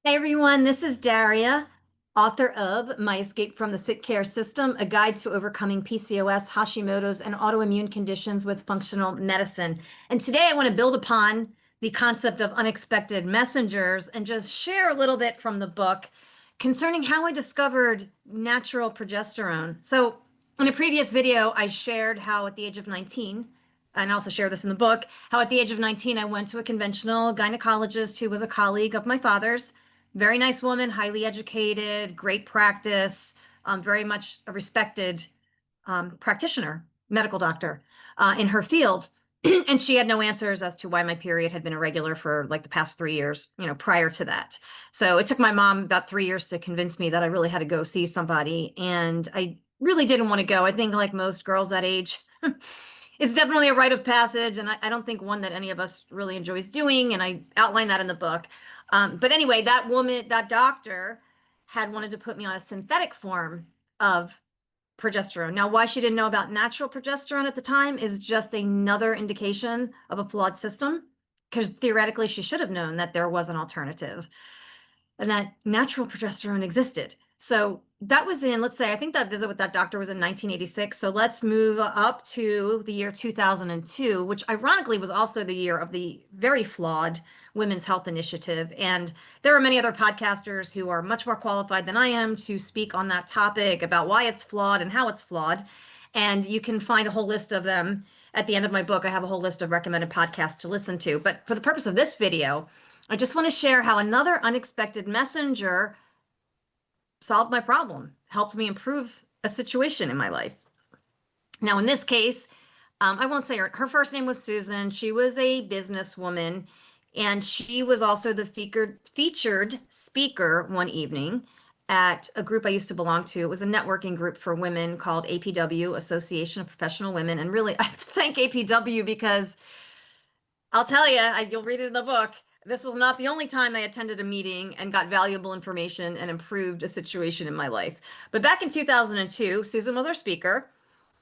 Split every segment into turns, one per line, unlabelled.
Hey everyone, this is Daria, author of My Escape from the Sick Care System, a guide to overcoming PCOS, Hashimoto's, and autoimmune conditions with functional medicine. And today I want to build upon the concept of unexpected messengers and just share a little bit from the book concerning how I discovered natural progesterone. So in a previous video, I shared how at the age of 19, and I also share this in the book, how at the age of 19, I went to a conventional gynecologist who was a colleague of my father's. Very nice woman, highly educated, great practice, very much a respected practitioner, medical doctor in her field. And she had no answers as to why my period had been irregular for like the past 3 years, prior to that. So it took my mom about 3 years to convince me that I really had to go see somebody. And I really didn't want to go. I think like most girls that age, it's definitely a rite of passage. And I don't think one that any of us really enjoys doing. And I outline that in the book. But anyway, that woman, that doctor had wanted to put me on a synthetic form of progesterone. Now, why she didn't know about natural progesterone at the time is just another indication of a flawed system, because theoretically she should have known that there was an alternative and that natural progesterone existed. So that was in, let's say, I think that visit with that doctor was in 1986. So let's move up to the year 2002, which ironically was also the year of the very flawed Women's Health Initiative. And there are many other podcasters who are much more qualified than I am to speak on that topic about why it's flawed and how it's flawed. And you can find a whole list of them at the end of my book. I have a whole list of recommended podcasts to listen to. But for the purpose of this video, I just want to share how another unexpected messenger solved my problem, helped me improve a situation in my life. Now, in this case, I won't say her first name was Susan. She was a businesswoman, and she was also the featured speaker one evening at a group I used to belong to. It was a networking group for women called APW, Association of Professional Women. And really, I have to thank APW because I'll tell you, you'll read it in the book. This was not the only time I attended a meeting and got valuable information and improved a situation in my life. But back in 2002, Susan was our speaker,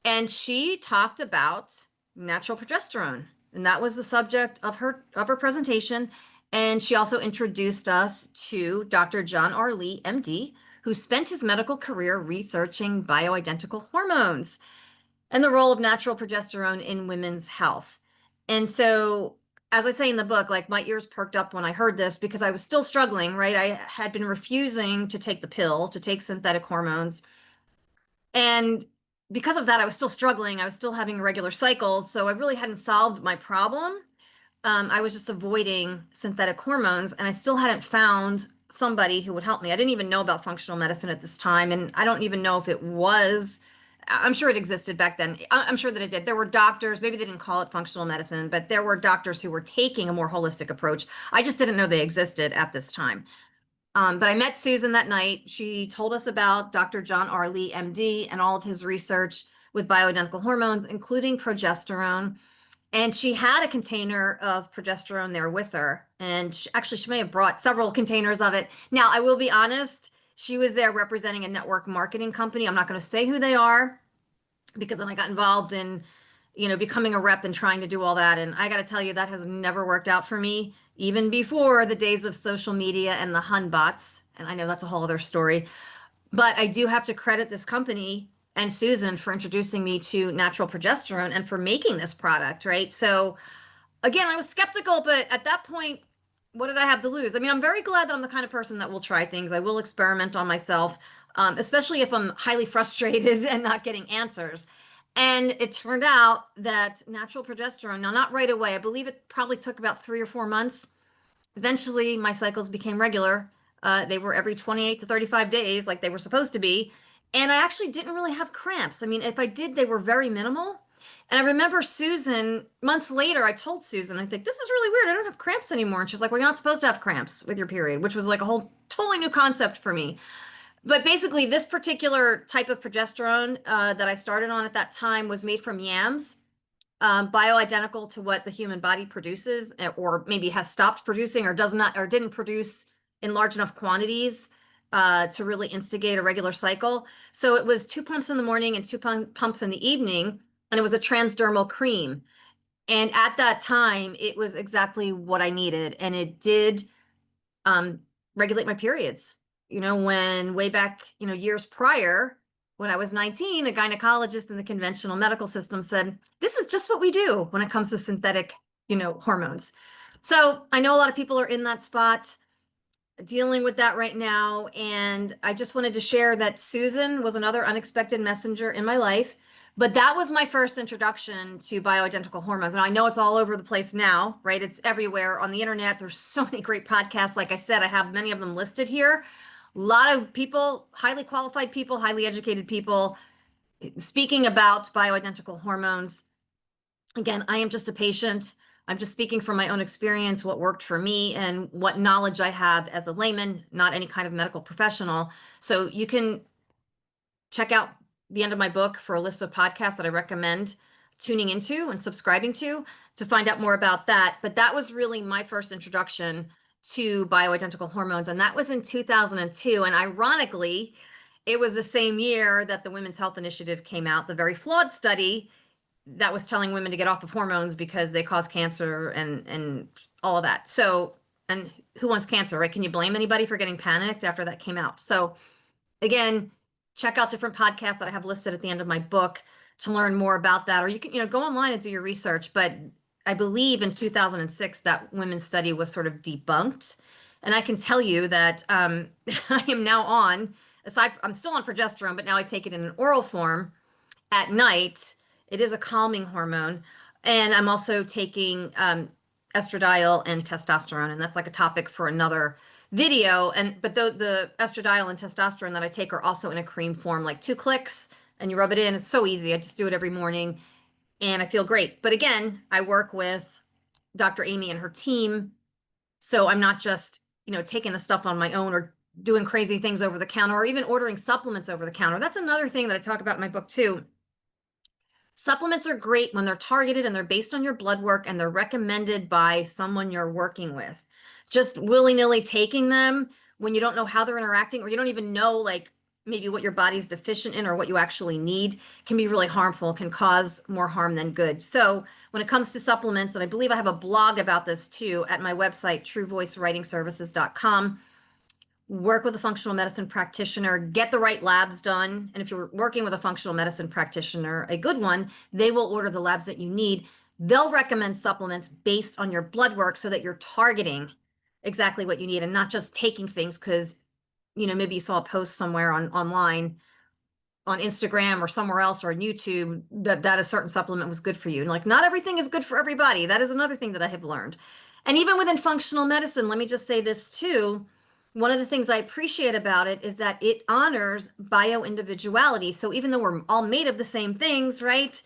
and she talked about natural progesterone. And that was the subject of her presentation. And she also introduced us to Dr. John R. Lee, MD, who spent his medical career researching bioidentical hormones and the role of natural progesterone in women's health. And so, as I say in the book, like my ears perked up when I heard this because I was still struggling, right? I had been refusing to take the pill, to take synthetic hormones. And because of that, I was still struggling. I was still having irregular cycles. So I really hadn't solved my problem. I was just avoiding synthetic hormones, and I still hadn't found somebody who would help me. I didn't even know about functional medicine at this time, and I don't even know if it was. I'm sure it existed back then. I'm sure that it did. There were doctors, maybe they didn't call it functional medicine, but there were doctors who were taking a more holistic approach. I just didn't know they existed at this time. But I met Susan that night. She told us about Dr. John R. Lee, MD, and all of his research with bioidentical hormones, including progesterone. And she had a container of progesterone there with her. And actually, she may have brought several containers of it. Now, I will be honest, she was there representing a network marketing company. I'm not going to say who they are because then I got involved in, becoming a rep and trying to do all that. And I got to tell you, that has never worked out for me, even before the days of social media and the Hun bots. And I know that's a whole other story. But I do have to credit this company and Susan for introducing me to natural progesterone and for making this product, right? So again, I was skeptical, but at that point, what did I have to lose? I mean, I'm very glad that I'm the kind of person that will try things. I will experiment on myself, especially if I'm highly frustrated and not getting answers. And it turned out that natural progesterone, now not right away, I believe it probably took about 3 or 4 months. Eventually, my cycles became regular. They were every 28 to 35 days, like they were supposed to be. And I actually didn't really have cramps. I mean, if I did, they were very minimal. And I remember Susan, months later, I told Susan, I think, this is really weird. I don't have cramps anymore. And she's like, well, you're not supposed to have cramps with your period, which was like a whole totally new concept for me. But basically, this particular type of progesterone that I started on at that time was made from yams, bioidentical to what the human body produces, or maybe has stopped producing or does not, or didn't produce in large enough quantities to really instigate a regular cycle. So it was 2 pumps in the morning and 2 pumps in the evening, and it was a transdermal cream. And at that time, it was exactly what I needed. And it did regulate my periods. When way back, years prior, when I was 19, a gynecologist in the conventional medical system said, this is just what we do when it comes to synthetic, hormones. So I know a lot of people are in that spot dealing with that right now. And I just wanted to share that Susan was another unexpected messenger in my life. But that was my first introduction to bioidentical hormones. And I know it's all over the place now, right? It's everywhere on the internet. There's so many great podcasts. Like I said, I have many of them listed here. A lot of people, highly qualified people, highly educated people speaking about bioidentical hormones. Again, I am just a patient. I'm just speaking from my own experience, what worked for me and what knowledge I have as a layman, not any kind of medical professional. So you can check out the end of my book for a list of podcasts that I recommend tuning into and subscribing to find out more about that. But that was really my first introduction to bioidentical hormones. And that was in 2002. And ironically, it was the same year that the Women's Health Initiative came out, the very flawed study that was telling women to get off of hormones because they cause cancer and all of that. So, and who wants cancer, right? Can you blame anybody for getting panicked after that came out? So again, check out different podcasts that I have listed at the end of my book to learn more about that. Or you can, go online and do your research. But I believe in 2006, that women's study was sort of debunked. And I can tell you that I am now on, I'm still on progesterone, but now I take it in an oral form at night. It is a calming hormone. And I'm also taking estradiol and testosterone. And that's like a topic for another video. But the estradiol and testosterone that I take are also in a cream form, like 2 clicks and you rub it in. It's so easy. I just do it every morning and I feel great. But again, I work with Dr. Amy and her team. So I'm not just, taking the stuff on my own or doing crazy things over the counter or even ordering supplements over the counter. That's another thing that I talk about in my book too. Supplements are great when they're targeted and they're based on your blood work and they're recommended by someone you're working with. Just willy-nilly taking them when you don't know how they're interacting or you don't even know like maybe what your body's deficient in or what you actually need can be really harmful, can cause more harm than good. So when it comes to supplements, and I believe I have a blog about this too at my website, truevoicewritingservices.com. Work with a functional medicine practitioner, get the right labs done. And if you're working with a functional medicine practitioner, a good one, they will order the labs that you need. They'll recommend supplements based on your blood work so that you're targeting exactly what you need and not just taking things because, maybe you saw a post somewhere online on Instagram or somewhere else or on YouTube that a certain supplement was good for you. And like, not everything is good for everybody. That is another thing that I have learned. And even within functional medicine, let me just say this too. One of the things I appreciate about it is that it honors bioindividuality. So even though we're all made of the same things, right?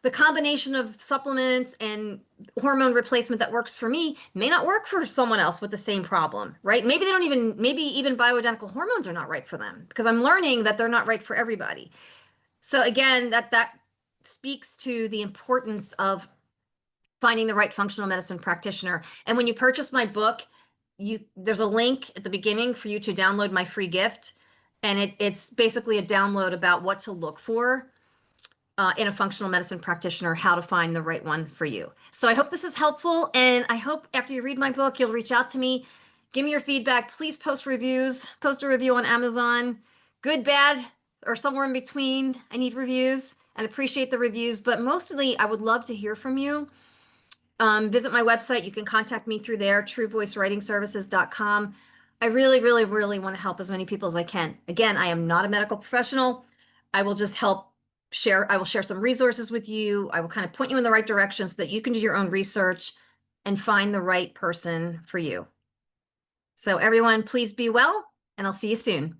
The combination of supplements and hormone replacement that works for me may not work for someone else with the same problem, right? Maybe even bioidentical hormones are not right for them because I'm learning that they're not right for everybody. So again, that speaks to the importance of finding the right functional medicine practitioner. And when you purchase my book, there's a link at the beginning for you to download my free gift. And it's basically a download about what to look for in a functional medicine practitioner, how to find the right one for you. So I hope this is helpful. And I hope after you read my book, you'll reach out to me, give me your feedback. Please post reviews, post a review on Amazon, good, bad, or somewhere in between. I need reviews and appreciate the reviews, but mostly I would love to hear from you. Visit my website. You can contact me through there, truevoicewritingservices.com. I really, really, really want to help as many people as I can. Again, I am not a medical professional. I will just help I will share some resources with you. I will kind of point you in the right direction so that you can do your own research and find the right person for you. So everyone, please be well, and I'll see you soon.